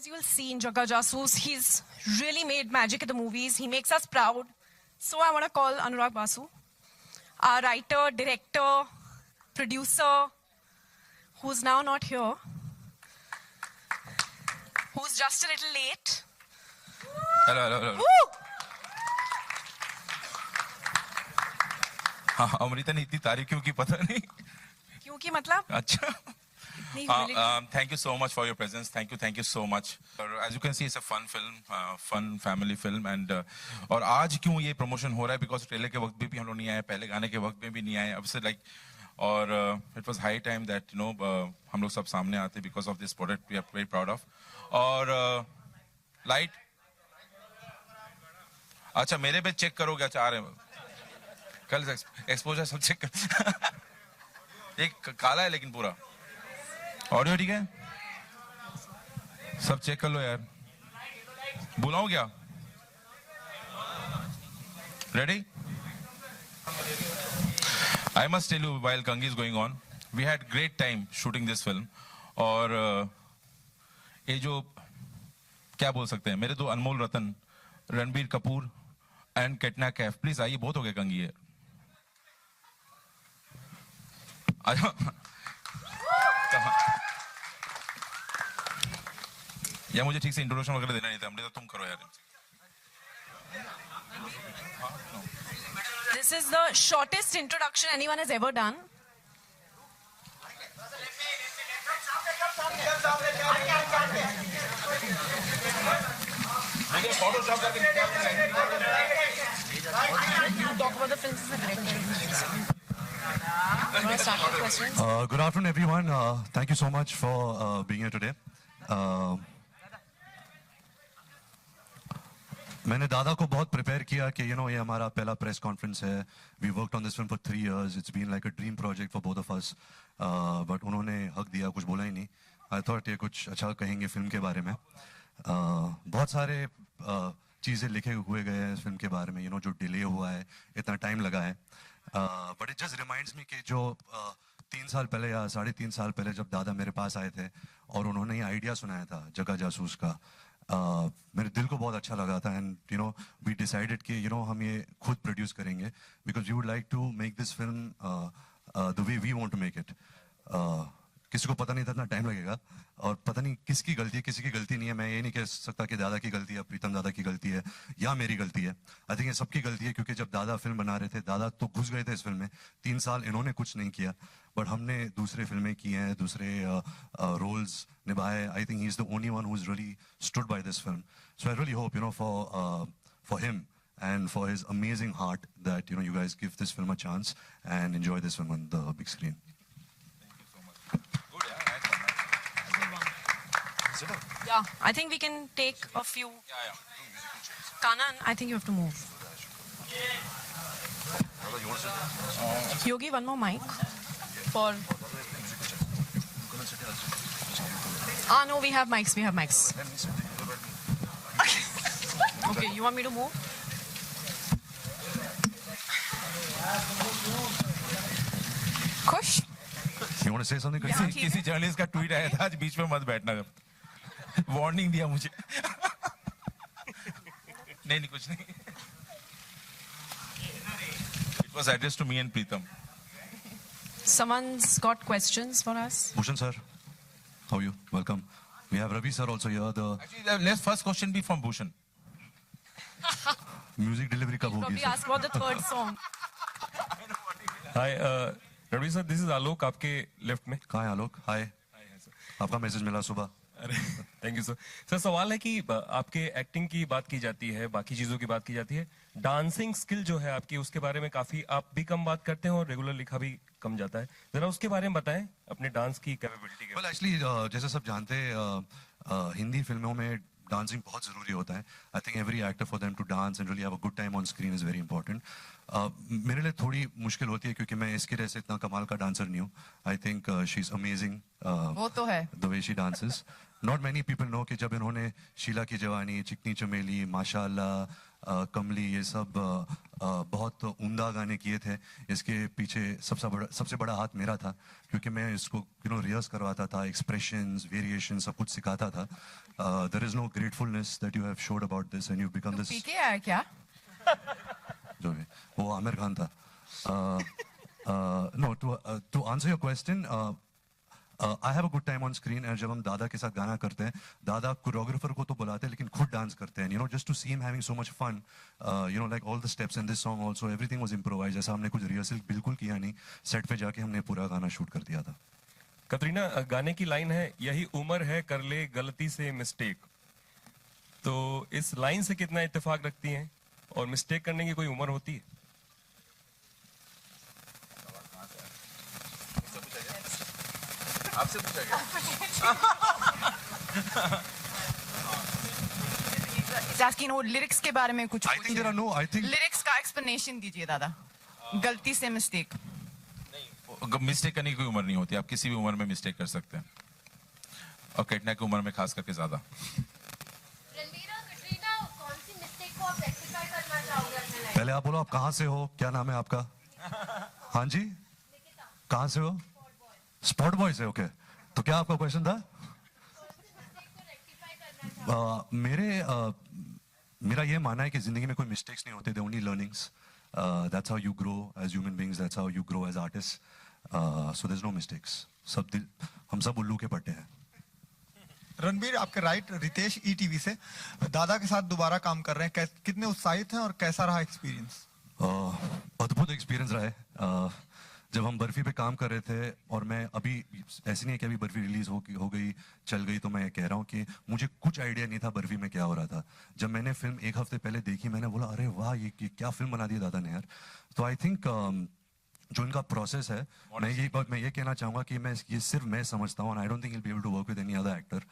as you will see in Jagga Jasoos, he's really made magic in the movies. He makes us proud. So I want to call Anurag Basu, our writer, director, producer, who's now not here, who's just a little late. Hello. Woo! हाँ अमृता ने इतनी तारीफ क्यों की पता नहीं क्योंकि मतलब अच्छा thank you so much for your presence. Thank you so much. As you can see, it's a fun film, fun family film, and और आज क्यों ये promotion हो रहा है? Because ट्रेलर के वक्त भी हम लोग नहीं आए, पहले गाने के वक्त में भी नहीं आए. अब से like और it was high time that हम लोग सब सामने आते because of this product we are very proud of. और light अच्छा मेरे पे चेक करोगे? अच्छा आ रहे हैं कल एक्सपोजर सब चेक कर एक काला है लेकिन पूरा ऑडियो ठीक है सब चेक कर लो यार बुलाऊं क्या ready I must tell you while कंगी is going on we had great time shooting this film और ये जो क्या बोल सकते हैं मेरे दो अनमोल रतन रणबीर कपूर एंड कैटरीना कैफ प्लीज आइए बहुत हो गया कंगी है या मुझे ठीक से इंट्रोडक्शन वगैरह देना नहीं था हमने तो तुम करो यार this is the shortest introduction anyone has ever done. Talk about the films as a director. Good afternoon, everyone. Thank you so much for being here today. मैंने दादा को बहुत प्रिपेयर किया कि ये हमारा पहला प्रेस कॉन्फ्रेंस है. We worked on this film for 3 years. It's been like a dream project for both of us. But उन्होंने हक दिया, कुछ बोला ही नहीं. I thought ये कुछ अच्छा कहेंगे फिल्म के बारे में. बहुत सारे चीज़ें लिखे हुए गए हैं इस फिल्म के बारे में. जो डिले हुआ है, इतना टाइम लगा है. But it just reminds me कि जो 3 साल पहले या 3.5 साल पहले जब दादा मेरे पास आए थे और उन्होंने ये आइडिया सुनाया था जग्गा जासूस का, मेरे दिल को बहुत अच्छा लगा था. एंड वी डिसाइडेड कि हम ये खुद प्रोड्यूस करेंगे because we would like to make this film the way we want to make it. किसी को पता नहीं था इतना टाइम लगेगा और पता नहीं किसकी गलती है, किसी की गलती नहीं है. मैं ये नहीं कह सकता कि दादा की गलती है, प्रीतम दादा की गलती है या मेरी गलती है. आई थिंक ये सबकी गलती है क्योंकि जब दादा फिल्म बना रहे थे, दादा तो घुस गए थे इस फिल्म में. 3 साल इन्होंने कुछ नहीं किया बट हमने दूसरे फिल्में की हैं, दूसरे रोल्स निभाए. I think he is the only one who is really stood by this film. So I really hope for him and for his amazing heart that you guys give this film a chance and enjoy this film on the big screen. Yeah, I think we can take a few. Kanan, I think you have to move. Yogi, one more mic for. No, we have mics. Okay, you want me to move? खुश? You want to say something? किसी journalist का tweet आया था आज बीच में मत बैठना. Warning दिया मुझे. नहीं कुछ नहीं. It was addressed to me and Preetam. Someone's got questions for us. Bhushan sir, how are you? Welcome. We have Ravi sir also here. Actually, let's first question be from Bhushan. Music delivery कब होगी? Probably ask about the third song. Hi, Ravi sir, this is Alok आपके left में. कहाँ है आलोक? हाय. आपका message मिला सुबह. अरे थैंक यू सर. सर सवाल है कि आपके एक्टिंग की बात की जाती है, बाकी चीजों की बात की जाती है, डांसिंग स्किल जो है आपकी उसके बारे में काफी आप भी कम बात करते हैं और रेगुलर लिखा भी कम जाता है. जरा उसके बारे में बताएं अपने डांस की कैपेबिलिटी के. Well, actually, जैसे सब जानते हैं हिंदी फिल्मों में डांसिंग बहुत ज़रूरी होता है. I think every actor for them to dance and really have a good time on screen is very important. मेरे लिए थोड़ी मुश्किल होती है क्योंकि मैं इसके जैसे इतना कमाल का डांसर नहीं हूँ. I think she is amazing वो तो है. The way she dances. Not many people know कि जब इन्होंने शीला की जवानी, चिकनी चमेली, माशाल्लाह, कमली, ये सब बहुत उम्दा गाने किए थे, इसके पीछे सबसे बड़ा हाथ मेरा था, क्योंकि मैं इसको रिहर्स करवाता था, एक्सप्रेशंस, वेरिएशन सब कुछ सिखाता था. There is no gratefulness that you have showed about this and you become this. PK आया क्या? जो है वो आमिर खान था. No, to answer your question, I have a good time on screen. And जब हम दादा के साथ गाना करते हैं, दादा कोरियोग्राफर को तो बुलाते हैं लेकिन खुद डांस करते हैं, just to see him having so much fun, like all the steps in this song also, everything was improvised. ऐसा हमने कुछ रिहर्सल बिल्कुल किया नहीं, सेट पे जाके हमने पूरा गाना शूट कर दिया था. कतरीना, गाने की लाइन है, यही उम्र है कर ले गलती से मिस्टेक. तो इस लाइन से कितना इत्तेफाक रखती हैं, और मिस्टेक करने की कोई उम्र होती है? आपसे पूछा गया. Asking लिरिक्स के बारे में कुछ. I think there are no, I think lyrics का एक्सप्लेनेशन दीजिए दादा. गलती से मिस्टेक. मिस्टेक करने की कोई उम्र नहीं होती, आप किसी भी उम्र में मिस्टेक कर सकते हैं, और कैटरीना की उम्र में खास करके ज्यादा. रणबीर और कटरीना, कौन सी मिस्टेक को आप रेक्टिफाई करना चाहोगे अपने लाइफ? पहले आप बोलो, आप कहाँ से हो, क्या नाम है आपका? हाँ जी, कहाँ से हो? स्पॉट बॉय से. ओके, तो क्या आपका क्वेश्चन था? मेरा ये मानना है कि जिंदगी में कोई मिस्टेक्स नहीं होते, they only learnings. That's how you grow as human beings, that's how you grow as artist. So there is no mistakes. हम सब उल्लू के पट्टे हैं. रणबीर, आपके राइट रितेश ईटीवी से, दादा के साथ दोबारा काम कर रहे हैं, कितने उत्साहित हैं और कैसा रहा एक्सपीरियंस? अद्भुत एक्सपीरियंस रहा है. जब हम बर्फी पे काम कर रहे थे, और मैं अभी ऐसे नहीं है कि अभी बर्फी रिलीज हो गई, चल गई, तो मैं कह रहा हूँ कि मुझे कुछ आइडिया नहीं था बर्फी में क्या हो रहा था. जब मैंने फिल्म एक हफ्ते पहले देखी, मैंने बोला अरे वाह, ये क्या फिल्म बना दी दादा ने यार. तो आई थिंक जो इनका प्रोसेस है, मैं ये कहना चाहूंगा कि ये सिर्फ मैं समझता हूँ, I don't think he will be able to work with any other actor.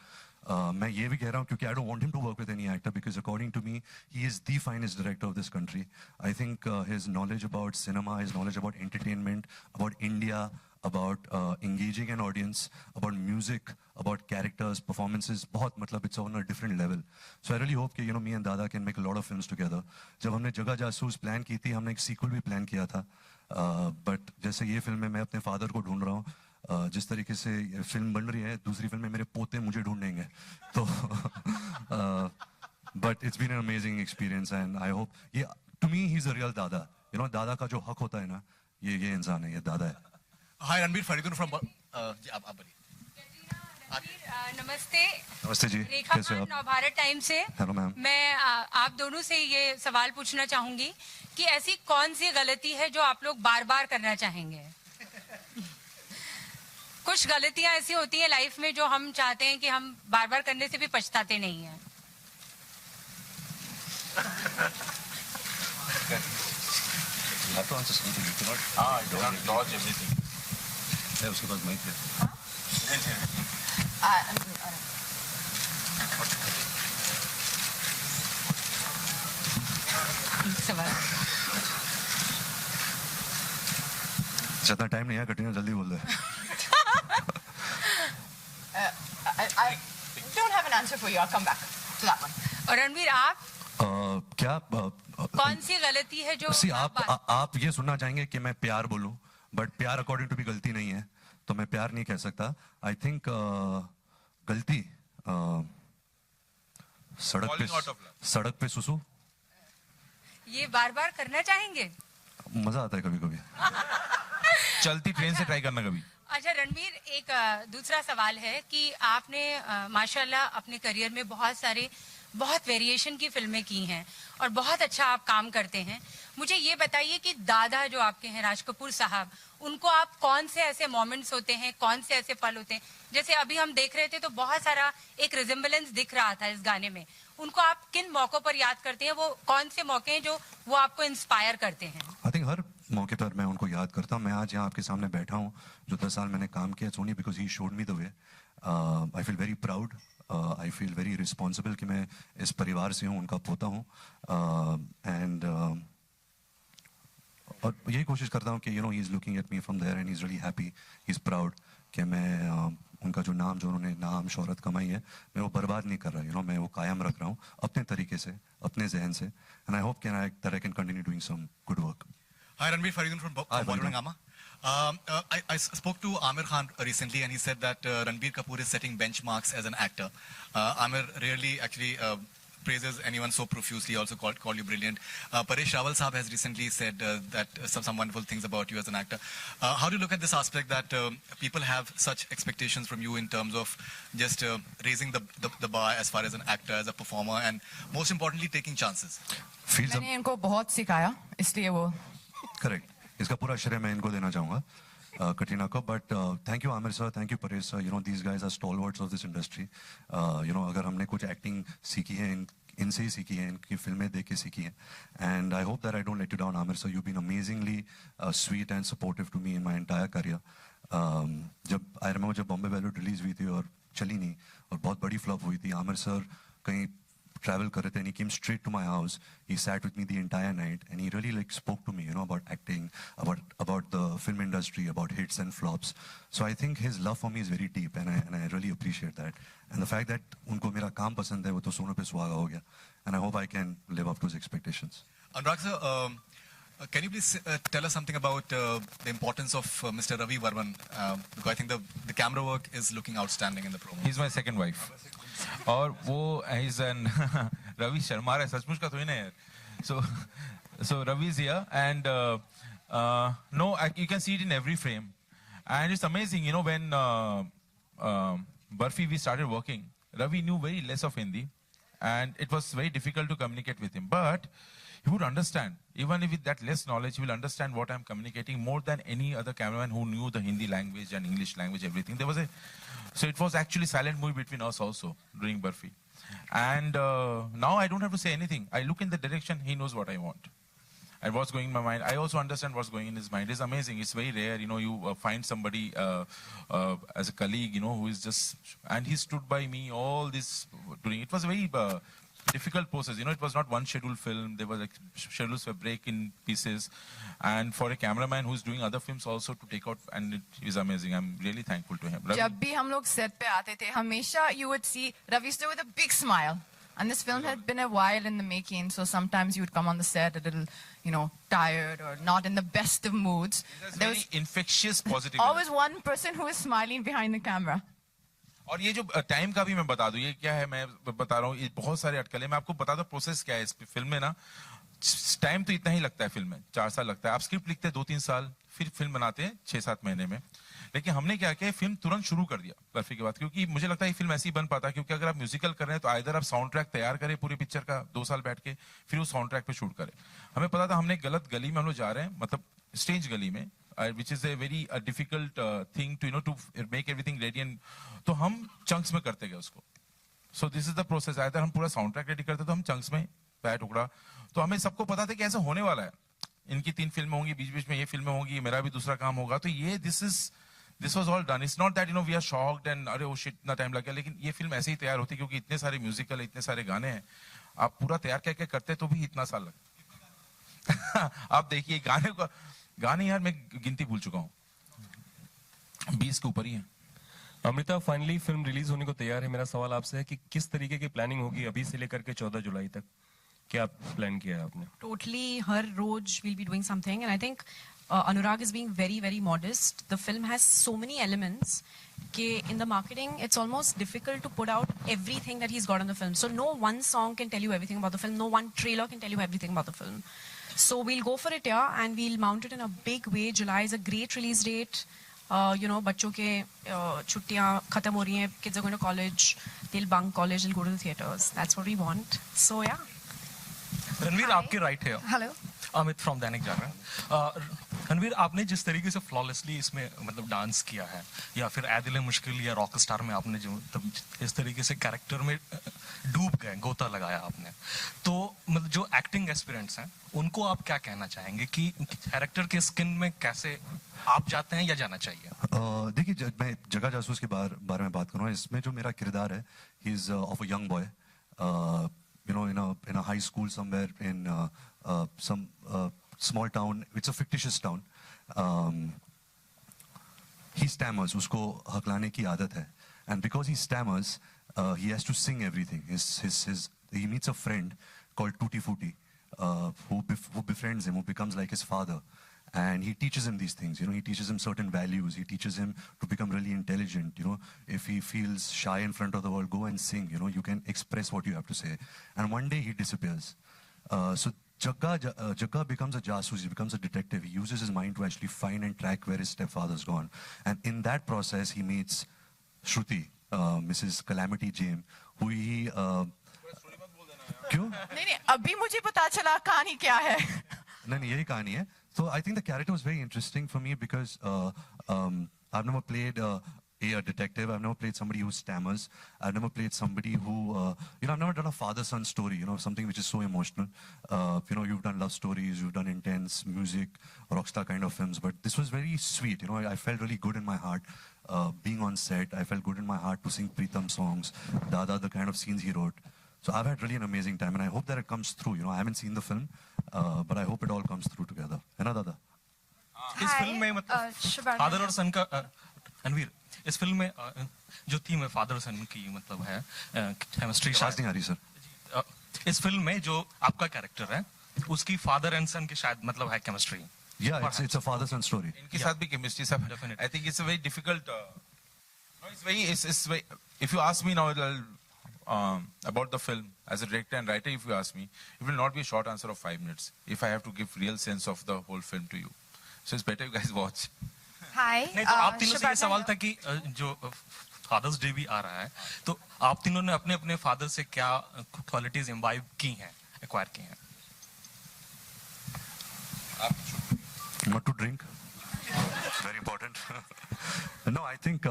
मैं ये भी कह रहा हूँ क्योंकि I don't want him to work with any actor, because according to me he is the finest director of this country. I think his knowledge about cinema, his knowledge about entertainment, about India, about engaging an audience, about music, about characters, performances, बहुत मतलब it's on a different level. So I really hope कि me and Dada can make a lot of films together. जब हमने जगह जासूस plan की थी, हमने एक सीक्वल भी प्लान किया था, बट जैसे ये फिल्म में मैं अपने फादर को ढूंढ रहा हूँ, जिस तरीके से ये फिल्म बन रही है, दूसरी फिल्म में मेरे पोते मुझे ढूंढेंगे. तो but it's been an amazing experience and I hope, to me he's a real Dada. दादा का जो हक होता है ना, ये इंसान है, ये दादा है. Hi, Ranbir Farikun from. जी आप बोलिए. नमस्ते. नमस्ते जी, रेखा कैसे हो आप? नवभारत टाइम से. Hello ma'am. मैं आप दोनों से ये सवाल पूछना चाहूंगी कि ऐसी कौन सी गलती है जो आप लोग बार बार करना चाहेंगे? कुछ गलतियां ऐसी होती हैं लाइफ में जो हम चाहते हैं कि हम बार बार करने से भी पछताते नहीं हैं. You have to answer something. You cannot dodge everything. है उसके पास माइक है. सवाल. ज्यादा टाइम नहीं है, कटरीना जल्दी बोल दे. I don't have an answer for you. I'll come back to that one. और रणवीर, आप क्या कौन सी गलती है जो सी आप ये सुनना चाहेंगे कि मैं प्यार बोलूं, बट प्यार अकॉर्डिंग टू भी गलती नहीं है, तो मैं प्यार नहीं कह सकता. आई थिंक गलती सड़क पे सुसु, ये बार बार करना चाहेंगे? मजा आता है कभी कभी. चलती ट्रेन से ट्राई करना कभी. अच्छा रणवीर, एक दूसरा सवाल है कि आपने माशाल्लाह अपने करियर में बहुत वेरिएशन की फिल्में की हैं और बहुत अच्छा आप काम करते हैं. मुझे ये बताइए कि दादा जो आपके हैं, राज कपूर साहब, उनको आप कौन से ऐसे मोमेंट्स होते हैं, कौन से ऐसे पल होते हैं, जैसे अभी हम देख रहे थे तो बहुत सारा एक रिजेम्बलेंस दिख रहा था इस गाने में, उनको आप किन मौकों पर याद करते हैं? वो कौन से मौके हैं जो वो आपको इंस्पायर करते हैं? आई थिंक हर मौके पर मैं उनको याद करता हूँ. मैं आज यहाँ आपके सामने बैठा हूँ, जो 10 साल मैंने काम किया, सोनी because he showed me the way. I feel very proud, I feel very responsible कि मैं इस परिवार से हूँ, उनका पोता हूँ. एंड और यही कोशिश करता हूँ कि he is looking at me from there and he is really happy, he is proud कि मैं उनका जो नाम, जो उन्होंने नाम शोहरत कमाई है, मैं वो बर्बाद नहीं कर रहा, मैं वो कायम रख रहा हूँ अपने तरीके से, अपने जहन से, and I hope that I can continue doing some good work. Hi, Ranveer Faridun from Hi, Bollywood Faridun. Hungama. I spoke to Amir Khan recently, and he said that Ranbir Kapoor is setting benchmarks as an actor. Amir rarely actually praises anyone so profusely, also called you brilliant. Paresh Rawal Saab has recently said that some wonderful things about you as an actor. How do you look at this aspect that people have such expectations from you in terms of just raising the bar as far as an actor, as a performer, and most importantly, taking chances? Feels मैंने इनको बहुत सिखाया, इसलिए वो correct, इसका पूरा श्रेय मैं इनको देना चाहूँगा, कटरीना को. But thank you Aamir sir, thank you Paresh sir. These guys are stalwarts of this industry. अगर हमने कुछ एक्टिंग सीखी है इनसे ही सीखी है, इनकी फिल्में देख के सीखी है. And I hope that I don't let you down Aamir sir. You been amazingly sweet and supportive to me in my entire career. जब बॉम्बे वेलोड रिलीज हुई थी और चली नहीं और बहुत बड़ी फ्लॉप हुई थी, आमिर सर कहीं travel कर रहे थे, and he came straight to my house. He sat with me the entire night, and he really spoke to me, about acting, about the film industry, about hits and flops. So I think his love for me is very deep, and I really appreciate that. And the fact that उनको मेरा काम पसंद है, वो तो सोने पे सुहागा हो गया. And I hope I can live up to his expectations. Anurag sir, can you please tell us something about the importance of Mr. Ravi Varman? Because I think the camera work is looking outstanding in the promo. He's my second wife. और वो he's an Ravi Sharma है, सचमुच का तो ही नहीं है. So Ravi is here, and no, you can see it in every frame, and it's amazing. When Barfi we started working, Ravi knew very less of Hindi, and it was very difficult to communicate with him. But he would understand, even with that less knowledge, he will understand what I'm communicating more than any other cameraman who knew the Hindi language and English language, everything. So it was actually silent movie between us also during Barfi. And now I don't have to say anything. I look in the direction, he knows what I want. And what's going in my mind. I also understand what's going in his mind. It's amazing. It's very rare, you find somebody as a colleague, who is just, and he stood by me all this during, it was a very difficult process. It was not one scheduled film. There were schedules were break in pieces. And for a cameraman who's doing other films also to take out, and it is amazing. I'm really thankful to him. Ravi? जब भी हम लोग set पे आते थे, हमेशा you would see Ravi sir with a big smile. And this film had been a while in the making, so sometimes you would come on the set a little, tired or not in the best of moods. There was infectious positivity. Always one person who was smiling behind the camera. और ये जो time का भी मैं बता दूं, ये क्या है, मैं बता रहा हूँ, ये बहुत सारे अटकलें. मैं आपको बता दूं प्रोसेस क्या है इस फिल्म में ना. टाइम तो इतना ही लगता है फिल्म में, 4 साल लगता है. आप स्क्रिप्ट लिखते हैं 2-3 साल, फिर फिल्म बनाते हैं 6-7 महीने में. लेकिन हमने क्या किया, फिल्म तुरंत शुरू कर दिया बर्फी के बाद, क्योंकि मुझे लगता है ये फिल्म ऐसी बन पाता, क्योंकि अगर आप म्यूजिकल कर रहे हैं तो आइदर आप साउंड ट्रैक तैयार करें पूरी पिक्चर का 2 साल बैठ के, फिर उस साउंड ट्रैक पे शूट करें. हमें पता था हमने गलत गली में हम लोग जा रहे हैं, मतलब स्टेज गली में, which is a very difficult thing to to make everything ready, and तो हम chunks में करते गए उसको. So this is the process. Either हम पूरा साउंड ट्रैक रेडी करते तो हम चंक्स में पैर टुकड़ा. तो हमें सबको पता था कि ऐसा होने वाला है, इनकी 3 फिल्में होंगी, बीच बीच में ये फिल्में होंगी, मेरा भी दूसरा काम होगा. तो ये this was all done. It's not that we are shocked and अरे oh shit इतना टाइम लग गया. लेकिन ये फिल्म ऐसे ही तैयार होती क्योंकि इतने सारे म्यूजिकल, इतने सारे गाने हैं. आप पूरा तैयार करके करते तो भी इतना साल लगता. आप देखिए गाने यार मैं गिनती भूल चुका हूँ, 20 के ऊपर ही है. अमृता, फाइनली फिल्म रिलीज होने को तैयार है. मेरा सवाल आपसे है कि किस तरीके की प्लानिंग होगी अभी से लेकर के 14 जुलाई तक, क्या प्लान किया है आपने? Totally, her rose we'll be doing something, and I think Anurag is being very, very modest. The film has so many elements that in the marketing, it's almost difficult to put out everything that he's got on the film. So no one song can tell you everything about the film. No one trailer can tell you everything about the film. So we'll go for it here, and we'll mount it in a big way. July is a great release date. बच्चों के छुट्टियां खत्म हो रही हैं, kids are going to college, they'll bunk college, they'll go to the theaters. That's what we want. So yeah. Ranveer, आपके right है. Hello. Amit from Dainik Jagran. Ranveer, आपने जिस तरीके से फ्लॉलेसली इसमें मतलब डांस किया है, या फिर ऐदिल मुश्किल या रॉक स्टार में आपने जो इस तरीके से कैरेक्टर में डूब गए, गोता लगाया आपने, तो मतलब जो एक्टिंग एस्पिरेंट्स हैं उनको आप क्या कहना चाहेंगे कि कैरेक्टर के स्किन में कैसे आप जाते हैं या जाना चाहिए? देखिए, मैं जगह जासूस के बारे में बात करूँ. इसमें जो मेरा किरदार है, he is of a young boy, in a high school somewhere in some small town. It's a fictitious town. he stammers, उसको हकलाने की आदत है, and because he stammers, he has to sing everything. He meets a friend called Tutti Frutti, who befriends him, who becomes like his father. And he teaches him these things, he teaches him certain values. He teaches him to become really intelligent, If he feels shy in front of the world, go and sing, you can express what you have to say. And one day he disappears. So Jagga becomes a jasoos, he becomes a detective. He uses his mind to actually find and track where his stepfather's gone. And in that process, he meets Shruti, Mrs. Calamity Jane, who he... क्यों? नहीं, अभी मुझे पता चला कहानी क्या है. नहीं, यही कहानी है. So I think the character was very interesting for me because I've never played a detective. I've never played somebody who stammers. I've never played somebody who, I've never done a father-son story, something which is so emotional. You've done love stories, you've done intense music, rockstar kind of films, but this was very sweet. I felt really good in my heart being on set. I felt good in my heart to sing Pritam songs, Dada, the kind of scenes he wrote. So I've had really an amazing time, and I hope that it comes through. I haven't seen the film, but I hope it all comes through together. है ना दादा? इस film में मतलब father और सन का रणवीर, इस film में जो थीम है फादर और सन की मतलब है केमिस्ट्री. आवाज नहीं आ रही सर. इस फिल्म में जो आपका कैरेक्टर है उसकी फादर एंड सन की शायद मतलब है chemistry. Yeah, it's a father-son story. इनके साथ भी chemistry सब. I think it's a very difficult. It's very. If you ask me now, about the film as a director and writer, if you ask me, it will not be a short answer of 5 minutes. If I have to give real sense of the whole film to you, so it's better you guys watch. Hi. नहीं तो आप तीनों से ये सवाल था कि जो फादर्स डे भी आ रहा है, तो आप तीनों ने अपने अपने फादर से क्या क्वालिटीज इम्बाइब की हैं, एक्वायर की हैं? Not to drink. Very important. No, I think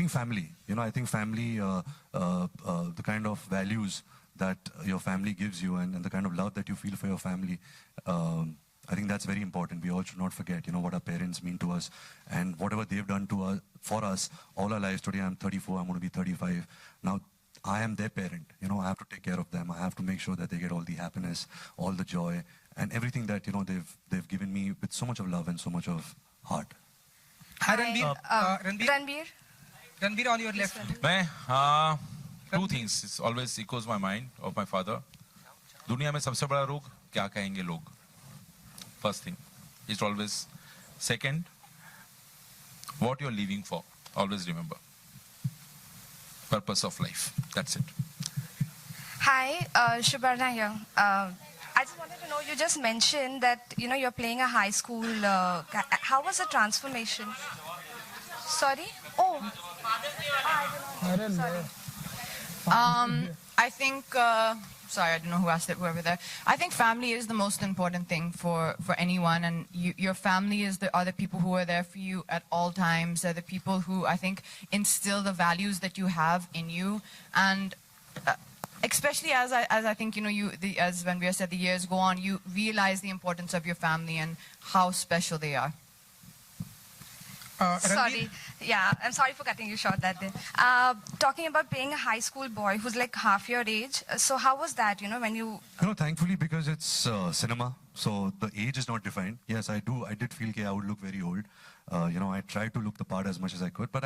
family. I think family, the kind of values that your family gives you and the kind of love that you feel for your family, I think that's very important. We all should not forget, what our parents mean to us and whatever they've done for us all our lives. Today I'm 34, I'm going to be 35. Now I am their parent. I have to take care of them. I have to make sure that they get all the happiness, all the joy, and everything that, they've given me with so much of love and so much of heart. Hi, Ranbir. Ranbir, on your left. Two things. It always echoes my mind of my father. दुनिया में सबसे बड़ा रोग क्या कहेंगे लोग? First thing. It's always. Second, what you're living for. Always remember. Purpose of life. That's it. Hi, Shubarna here. I just wanted to know, you just mentioned that, you're playing a high school. How was the transformation? Sorry? Oh. I don't know. Sorry. I think, sorry, I don't know who asked it, whoever there. I think family is the most important thing for anyone, and your family are the people who are there for you at all times. They're the people who, I think, instill the values that you have in you, and especially as I think, as when we said the years go on, you realize the importance of your family and how special they are. Sorry. Yeah, I'm sorry for cutting you short that day. Talking about playing a high school boy who's like half your age. So how was that, when you... Thankfully, because it's cinema, so the age is not defined. Yes, I did feel I would look very old. I tried to look the part as much as I could. But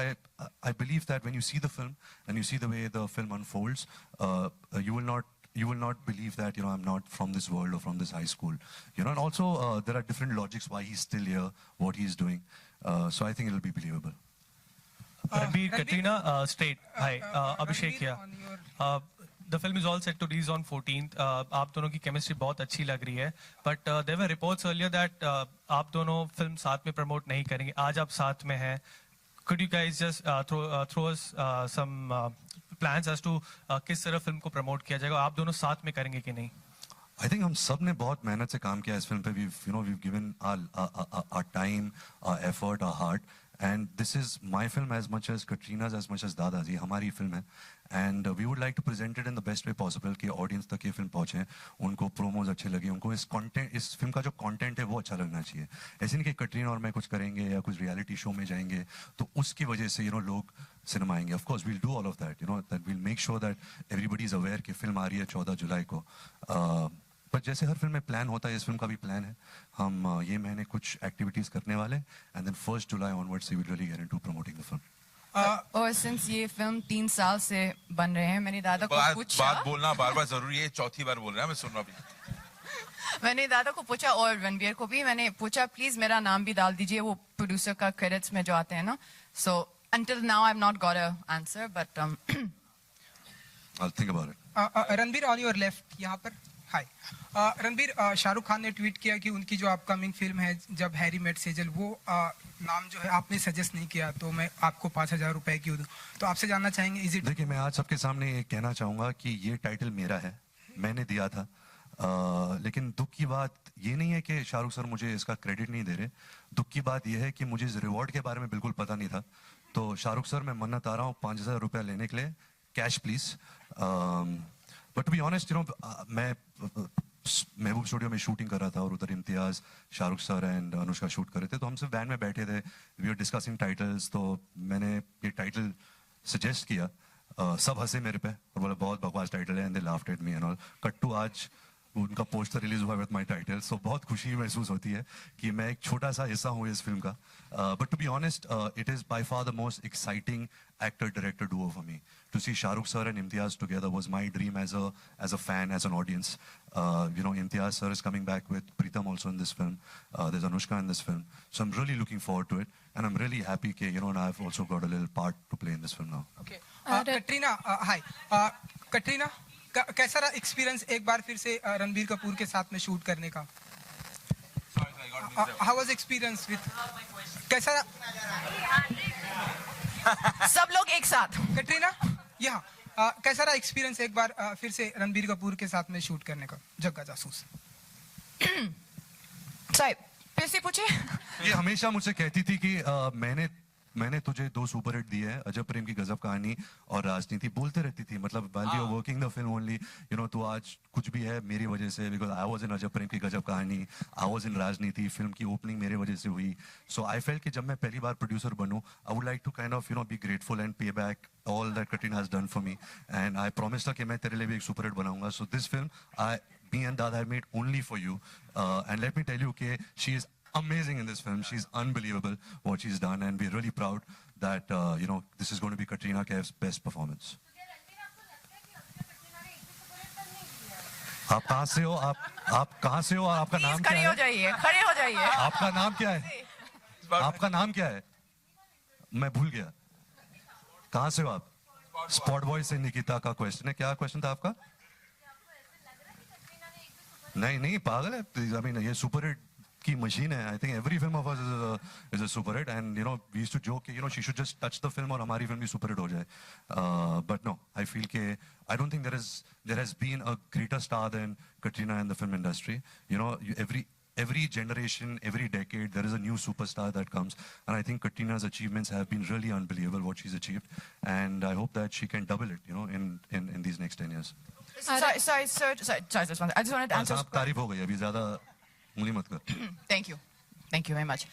I believe that when you see the film and you see the way the film unfolds, you will not believe that, I'm not from this world or from this high school. And also, there are different logics why he's still here, what he's doing. So I think it'll be believable. Ranbir, Katrina, straight. Hi, Abhishek here. The film is all set to release on 14th. आप दोनों की chemistry बहुत अच्छी लग रही है. But there were reports earlier that आप दोनों film साथ में promote नहीं करेंगे. आज आप साथ में हैं. Could you guys just throw us some plans as to किस तरह film को promote किया जाएगा? आप दोनों साथ में करेंगे कि नहीं? I think हम सब ने बहुत मेहनत से काम किया इस फिल्म पे. We've given our time, our effort, our heart, and this is my film as much as Katrina's, as much as Dada's. ये हमारी film है, and we would like to present it in the best way possible कि audience तक ये film पहुँचे, उनको promos अच्छे लगे, उनको इस film का जो content है वो अच्छा लगना चाहिए. ऐसे नहीं कि कटरीना और मैं कुछ करेंगे या कुछ reality show में जाएंगे तो उसकी वजह से लोग सिनेमा आएंगे. Of course we'll do all of that, that we'll make sure that everybody is aware कि film आ रही है 14 जुलाई को. पर जैसे हर फिल्म में प्लान होता है, इस फिल्म का भी प्लान है. हम ये महीने कुछ एक्टिविटीज करने वाले हैं, and then 1 July onwards we will really get into promoting the film. और सिंस ये फिल्म 3 साल से बन रहे हैं, मैंने दादा को पूछा. बात बोलना बार-बार जरूरी है, चौथी बार बोल रहा है, मैं सुन रहा हूं. मैंने दादा को पूछा और रणबीर को भी मैंने पूछा, प्लीज मेरा नाम भी डाल दीजिए वो प्रोड्यूसर का क्रेडिट्स में जो आते हैं ना. सो until now I've not got a answer, but I'll think about it. Ranbir on your left यहाँ पर. हाय रणबीर, शाहरुख खान ने ट्वीट किया कि उनकी जो अपकमिंग फिल्म है जब हैरी मेट सेजल, वो नाम जो है आपने सजेस्ट नहीं किया, तो मैं आपको 5,000 रुपए क्यों दूं. तो आपसे जानना चाहेंगे इज इट. देखिए, मैं आज सबके सामने ये कहना चाहूंगा कि ये टाइटल मेरा है, मैंने दिया था. लेकिन दुख की बात ये नहीं है कि शाहरुख सर मुझे इसका क्रेडिट नहीं दे रहे. दुख की बात ये है कि मुझे इस रिवॉर्ड के बारे में बिल्कुल पता नहीं था. तो शाहरुख सर, मैं मन्नत आ रहा हूँ 5,000 रुपया लेने के लिए, cash please. But to be honest, मैं महबूब स्टूडियो में शूटिंग कर रहा था और उधर Imtiaz, Shahrukh sir and Anushka shoot कर रहे थे. तो हम सब वैन में बैठे थे, वी आर डिस्कसिंग टाइटल्स. तो मैंने ये टाइटल सजेस्ट किया, सब हंसे मेरे पे और बोले बहुत बकवास टाइटल है, and they laughed at me and all. Cut to आज उनका पोस्टर रिलीज हुआ विद माय टाइटल. सो बहुत खुशी महसूस होती है कि मैं एक छोटा सा हिस्सा हूँ इस फिल्म का. But to be honest, it is by far the most exciting actor director duo for me. To see Shahrukh sir and Imtiaz together was my dream as a fan, as an audience. Imtiaz sir is coming back with Pritam also in this film. There's Anushka in this film. So I'm really looking forward to it, and I'm really happy that and I've also got a little part to play in this film now. Okay. Katrina, hi. Katrina, कैसा रहा experience एक बार फिर से रणबीर कपूर के साथ में shoot करने का? How was experience with? कैसा? सब लोग एक साथ. कटरीना, यहाँ कैसा रहा एक्सपीरियंस एक बार फिर से रणबीर कपूर के साथ में शूट करने का, जग्गा जासूस? साहिब, फिर से पूछे. ये हमेशा मुझसे कहती थी कि मैंने तुझे 2 सुपरहिट दिए हैं, अजब प्रेम की गजब कहानी और राजनीति. बोलते रहती थी, मतलब while we were working the film only, तो आज कुछ भी है मेरी वजह से, because I was in अजब प्रेम की गजब कहानी, I was in राजनीति. फिल्म की ओपनिंग मेरे वजह से हुई. So I felt कि जब मैं पहली बार producer बनूं, I would like to kind of be grateful and pay back all that Katrina has done for me. And I promised her कि मैं तेरे लिए भी एक सुपरहिट बनाऊंगा. So this film, me and Dada have made only for you. And let me tell you कि she is amazing in this film. She's unbelievable what she's done, and we're really proud that this is going to be Katrina Kaif's best performance. आप कहाँ से हो? आप कहाँ से हो और आपका नाम क्या है? खड़े हो जाइए, खड़े हो जाइए. आपका नाम क्या है? आपका नाम क्या है? मैं भूल गया. कहाँ से हो आप? स्पॉट बॉय से निकिता का क्वेश्चन है. क्या क्वेश्चन था आपका? नहीं पागल है. I mean, ये सुपरहिट की मशीन है. I think every film of us is a super hit, and we used to joke she should just touch the film और हमारी film भी super hit हो जाए. But no, I feel I don't think there has been a greater star than Katrina in the film industry. Every generation, every decade, there is a new superstar that comes, and I think Katrina's achievements have been really unbelievable what she's achieved, and I hope that she can double it, in these next 10 years. Sorry, sir. I just wanted to answer. आप तारीफ हो गई, अभी ज़्यादा उंगली मत कर. Thank you very much.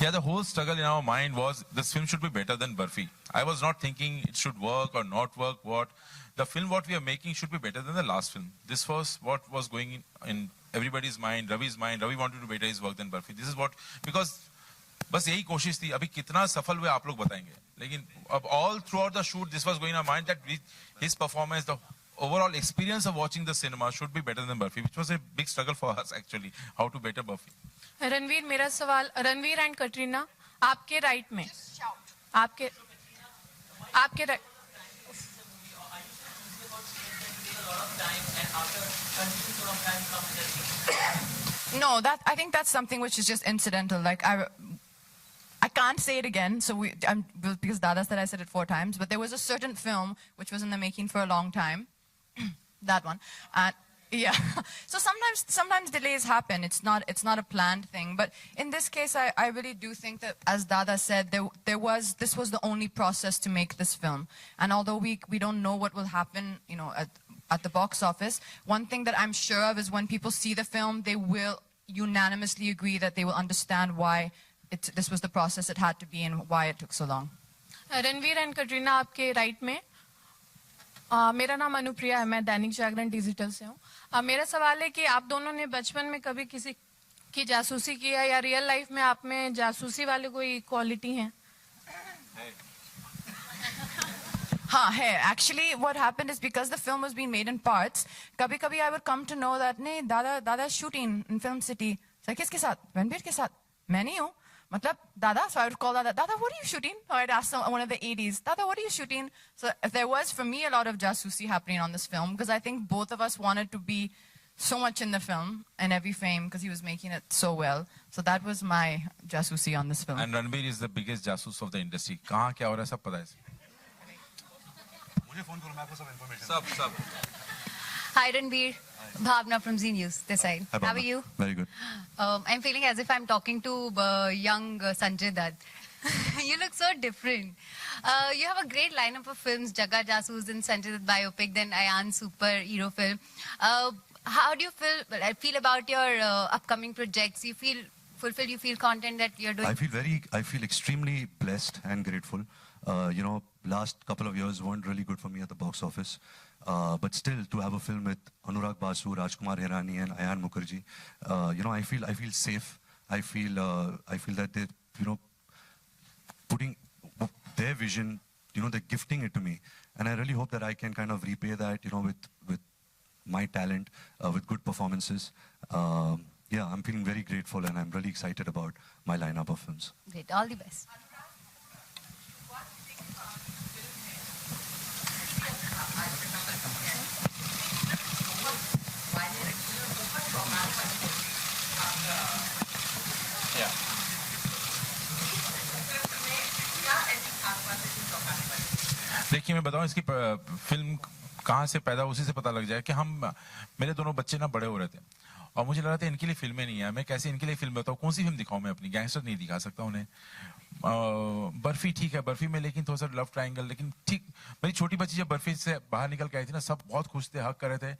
Yeah, the whole struggle in our mind was this film should be better than Barfi. I was not thinking it should work or not work. The film what we are making should be better than the last film. This was what was going in everybody's mind, Ravi's mind. Ravi wanted to better his work than Barfi. This is what, because बस यही कोशिश थी. अभी कितना सफल हुए आप लोग बताएंगे, लेकिन अब all throughout the shoot this was going in our mind that his performance, the overall experience of watching the cinema should be better than Barfi, which was a big struggle for us actually, how to better Barfi. Ranveer, मेरा सवाल, Ranveer and Katrina, आपके right में, आपके right. No, I think that's something which is just incidental. Like I can't say it again, so because Dada said I said it 4 times. But there was a certain film which was in the making for a long time, that one, and yeah. So sometimes delays happen. It's not a planned thing. But in this case, I really do think that, as Dada said, this was the only process to make this film. And although we don't know what will happen, at the box office. One thing that I'm sure of is when people see the film, they will unanimously agree that they will understand why this was the process it had to be and why it took so long. Ranveer and Katrina आपके right में मेरा नाम अनुप्रिया है, मैं Dainik Jagran digital से हूँ। मेरा सवाल है कि आप दोनों ने बचपन में कभी किसी की जासूसी की है या रियल लाइफ में आप में जासूसी वाले कोई क्वालिटी हैं? हाँ है। Actually, what happened is because the film was being made in parts, कभी-कभी I would come to know that नहीं दादा shooting in Film City. So किसके साथ? रणबीर के साथ? मैं नहीं हूँ। मतलब दादा, so I would call Dada, what are you shooting? Or I'd ask one of the 80s, Dada, what are you shooting? So there was, for me, a lot of jasusi happening on this film because I think both of us wanted to be so much in the film and every frame because he was making it so well. So that was my jasusi on this film. And Ranbir is the biggest jasus of the industry. कहाँ क्या हो रहा है सब पता है. मुझे phone करो, मैं आपको सब information. सब. Hi Ranbir, Bhavna from Z News this side. Hi, How are you? Very good. I'm feeling as if I'm talking to young Sanjay Dutt. You look so different. You have a great lineup of films, Jaga Jasoos and Sanjay Dutt biopic, then Ayan superhero film. How do you feel about your upcoming projects? You feel fulfilled? You feel content that you're doing? I feel extremely blessed and grateful. You know, last couple of years weren't really good for me at the box office. But still, to have a film with Anurag Basu, Rajkumar Hirani, and Ayan Mukherjee, you know, I feel safe. I feel that they, you know, putting their vision, you know, they're gifting it to me, and I really hope that I can kind of repay that, you know, with my talent, with good performances. Yeah, I'm feeling very grateful, and I'm really excited about my lineup of films. Great, all the best. देखिए मैं बताऊं इसकी film कहाँ से पैदा उसी से पता लग जाए कि मेरे दोनों बच्चे ना बड़े हो रहे थे और मुझे लग रहा था इनके लिए फिल्में नहीं है, मैं कैसे इनके लिए फिल्म बताऊं, कौन सी फिल्म दिखाऊं मैं अपनी, गैंगस्टर नहीं दिखा सकता उन्हें। बर्फी ठीक है, बर्फी में लेकिन थोड़ा सा लव ट्रायंगल, लेकिन ठीक मेरी छोटी बच्ची जब बर्फी से बाहर निकल के आई थी ना सब बहुत खुश थे, हक कर रहे थे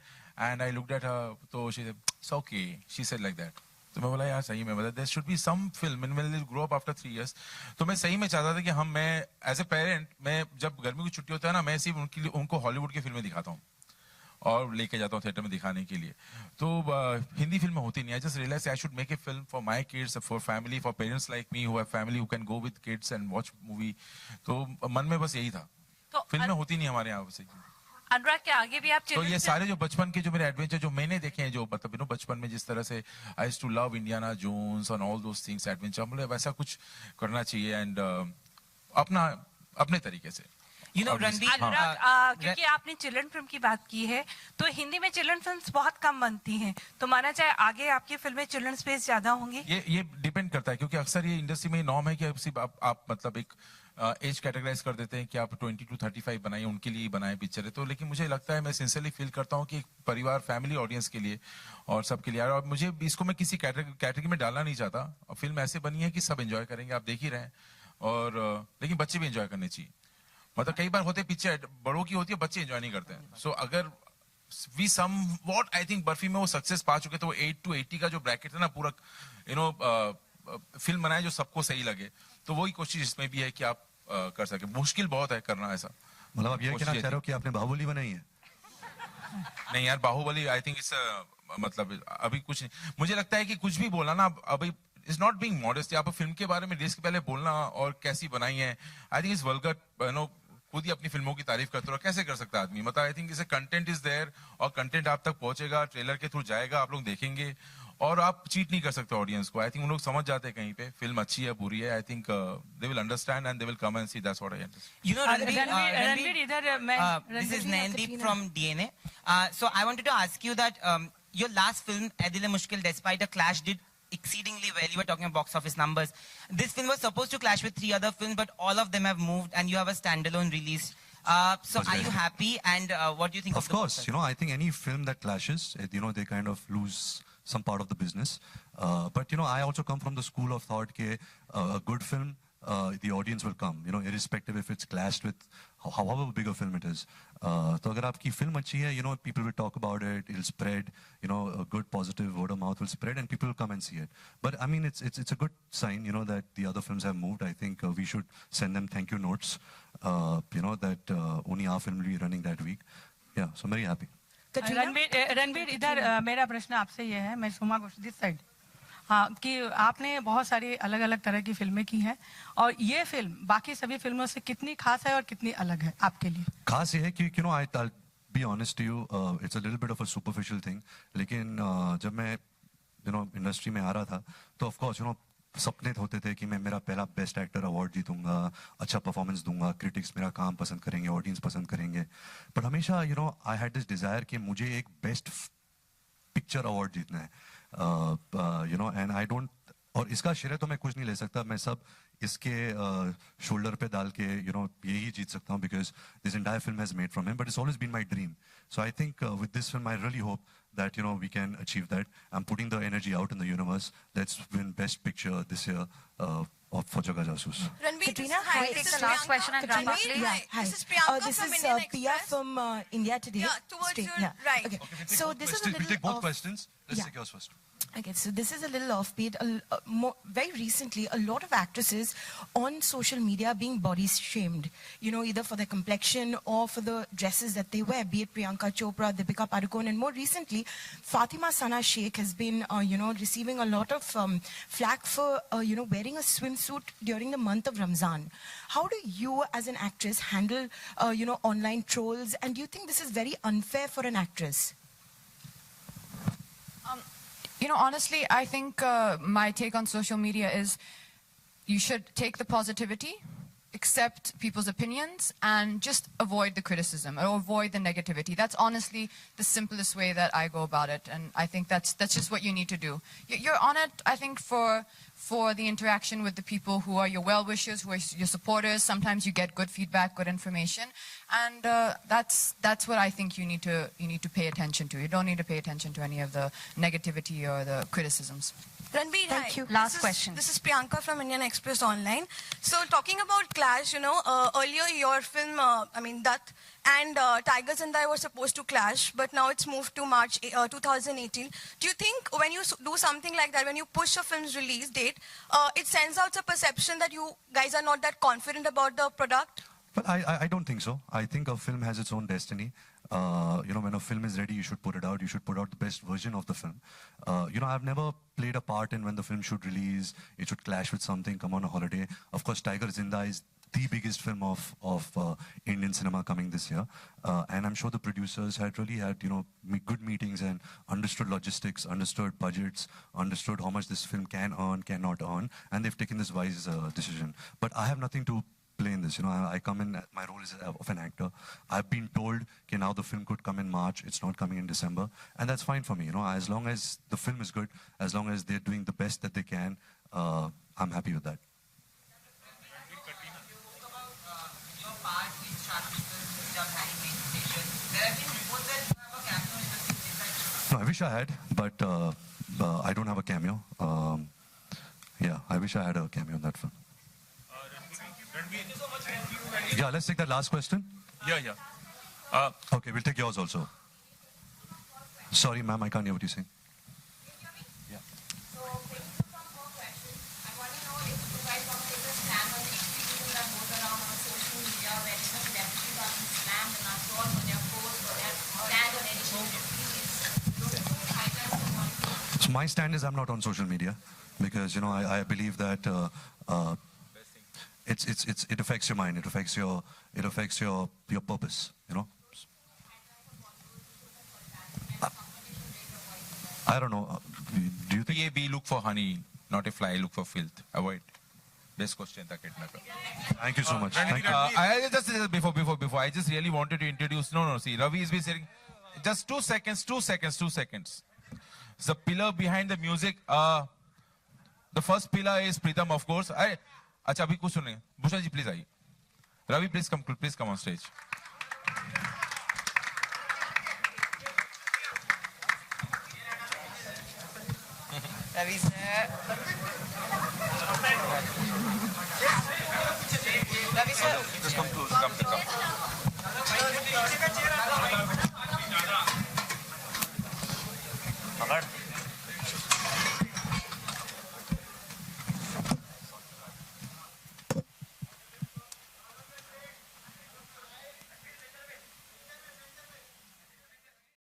and I looked at her तो she said okay, she said like that. तो मैं बोला यार सही में मतलब there should be some film when will grow up after 3 years. तो मैं सही में चाहता था कि मैं एज ए पेरेंट मैं जब गर्मी की छुट्टी होता है ना मैं सिर्फ उनको हॉलीवुड की फिल्में दिखाता हूँ और लेके जाता हूँ थिएटर में दिखाने के लिए। तो हिंदी फिल्में होती नहीं, I just realise I should make a film for my kids, for family, for parents like me who have family who can go with kids and watch movie. तो मन में बस यही था, तो फिल्में होती नहीं हमारे यहाँ से। अनुराग के आगे भी आप तो ये सारे जो बचपन के जो मेरे एडवेंचर जो मैंने देखे हैं, जो मतलब यू नो बचपन में जिस तरह से I used to love Indiana Jones and all those things adventure, मतलब वैसा कुछ करना चाहिए एंड अपने तरीके से। You know, रणबीर, क्योंकि आपने चिल्ड्रन फिल्म की बात की है तो हिंदी में चिल्ड्रन फिल्म्स बहुत कम बनती हैं, तो माना चाहे आगे आपकी फिल्में चिल्ड्रन स्पेस ज्यादा होंगी? ये डिपेंड करता है क्योंकि अक्सर ये इंडस्ट्री में नॉर्म है कि सिर्फ आप मतलब एक एज कैटेगराइज कर देते हैं कि आप 20 to 35 बनाइए, उनके लिए बनाए पिक्चर है। तो लेकिन मुझे लगता है मैं सिंसियरली फील करता हूँ कि एक परिवार फैमिली ऑडियंस के लिए और सबके लिए, और मुझे इसको मैं किसी कैटेगरी में डालना नहीं चाहता। और फिल्म ऐसे बनी है कि सब एंजॉय करेंगे, आप देख ही रहे हैं, और लेकिन बच्चे भी एंजॉय करने चाहिए। मतलब कई बार होते पिक्चर बड़ों की होती है, बच्चे एंजॉय नहीं करते हैं। सो अगर we sum what I think Barfi में वो सक्सेस पा चुके थे, वो 8 to 80 का जो ब्रैकेट है ना पूरा, यू नो फिल्म बनाए जो सबको सही लगे, तो वही कोशिश इसमें भी है कि आप कर सके। मुश्किल बहुत है करना ऐसा। मतलब आप ये कहना चाह रहे हो कि आपने बाहुबली बनाई है? नहीं यार, बाहुबली आई थिंक इस मतलब अभी कुछ नहीं, मुझे लगता है कि कुछ भी बोला ना अभी इज नॉट बीइंग मॉडेस्ट। आप फिल्म के बारे में रिलीज के पहले बोलना और कैसी बनाई है, I think is vulgar, you know खुद ही अपनी फिल्मों की तारीफ करते रहो, कैसे कर सकता है आदमी। मतलब आई थिंक इसे कंटेंट इज देयर और कंटेंट आप तक पहुंचेगा, ट्रेलर के थ्रू जाएगा, आप लोग देखेंगे और आप चीट नहीं कर सकते ऑडियंस को। आई थिंक उन लोग समझ जाते हैं कहीं पे फिल्म अच्छी है बुरी है। I think they will understand and they will come and see, that's what I understand. You know, Ranbir, this is Nayandeep from DNA. So I wanted to ask you that your last film, Adil Mushkil, despite a clash, did exceedingly well. You were talking about box office numbers. This film was supposed to clash with 3 other films, but all of them have moved, and you have a standalone release. So are you happy? And what do you think of the course, you know, I think any film that clashes, you know, they kind of lose some part of the business. But, you know, I also come from the school of thought that a good film, the audience will come, you know, irrespective if it's clashed with however big a film it is. तो अगर आपकी film अच्छी है, you know, people will talk about it, it'll spread, you know, a good positive word of mouth will spread and people will come and see it. But I mean, it's a good sign, you know, that the other films have moved. I think we should send them thank you notes, you know, that only our film will be running that week. Yeah, so I'm very happy. Ranbir इधर मेरा प्रश्न आपसे ये है, मैं सुमा Ghosh this side, हाँ, कि आपने बहुत सारी अलग अलग तरह की फिल्में की हैं और ये फिल्म बाकी सभी फिल्मों से कितनी खास है और कितनी अलग है आपके लिए? खास ये है कि you know, I'll be honest to you, it's a little bit of a superficial thing, लेकिन जब मैं you know इंडस्ट्री में आ रहा था तो of course you know सपने होते थे कि मैं मेरा पहला बेस्ट एक्टर अवार्ड जीतूंगा, अच्छा परफॉर्मेंस दूंगा, क्रिटिक्स मेरा काम पसंद करेंगे, ऑडियंस पसंद करेंगे, बट हमेशा you know I had this desire कि मुझे एक बेस्ट पिक्चर अवार्ड जीतना है, you know, and I don't, और इसका श्रेय तो मैं कुछ नहीं ले सकता, मैं सब इसके शोल्डर पे डाल के यू नो यही जीत सकता हूँ, because this entire film has made from him, but it's always been my dream. So I think with this film I really hope that you know we can achieve that. I'm putting the energy out in the universe. Let's win best picture this year for Jaga Jasoos. Katrina, hi. Take the last question and wrap up, please. Yeah, hi. This is Priyanka this from is Indian Pia Express. from India Today. Yeah, towards Straight, your right. Okay. So this is a little We'll take both questions. Let's take yours first. Okay, so this is a little offbeat. Very recently, a lot of actresses on social media being body shamed, you know, either for their complexion or for the dresses that they wear, be it Priyanka Chopra, Deepika Padukone, and more recently, Fatima Sana Sheikh has been, you know, receiving a lot of flack for, you know, wearing a swimsuit during the month of Ramzan. How do you, as an actress, handle, you know, online trolls? And do you think this is very unfair for an actress? You know, honestly, I think my take on social media is you should take the positivity, accept people's opinions, and just avoid the criticism or avoid the negativity. That's honestly the simplest way that I go about it, and I think that's just what you need to do. You're on it, I think, for the interaction with the people who are your well-wishers, who are your supporters. Sometimes you get good feedback, good information, and that's what I think you need to pay attention to. You don't need to pay attention to any of the negativity or the criticisms. Ranveer, thank you. Last question. This is Priyanka from Indian Express Online. So talking about Clash, you know, earlier your film, I mean, Dutt and Tiger Zinda were supposed to clash, but now it's moved to March 2018. Do you think when you do something like that, when you push a film's release date, it sends out a perception that you guys are not that confident about the product? But I don't think so. I think a film has its own destiny. You know, when a film is ready, you should put it out. You should put out the best version of the film. You know, I've never played a part in when the film should release, it should clash with something, come on a holiday. Of course, Tiger Zinda is the biggest film of Indian cinema coming this year. And I'm sure the producers had really had, you know, good meetings and understood logistics, understood budgets, understood how much this film can earn, cannot earn. And they've taken this wise decision. But I have nothing to play in this, you know, I come in, my role is of an actor. I've been told that now the film could come in March, it's not coming in December, and that's fine for me, you know, as long as the film is good, as long as they're doing the best that they can, I'm happy with that. No, I wish I had, but I don't have a cameo. Yeah, I wish I had a cameo in that film. Yeah, let's take that last question. Yeah. Okay, we'll take yours also. Sorry, ma'am, I can't hear what you're saying. So my stand is I'm not on social media because, you know, I believe that it affects your mind, it affects your purpose, you know. I don't know. Do you think? A bee look for honey, not a fly look for filth. Avoid. Best question. Thank you so much. Thank you. I just before. I just really wanted to introduce. No. See, Ravi is been saying. Just 2 seconds. The pillar behind the music. The first pillar is Pritam, of course. अच्छा अभी कुछ सुने Bhushan ji please आइए Ravi please come on stage Ravi sir just come close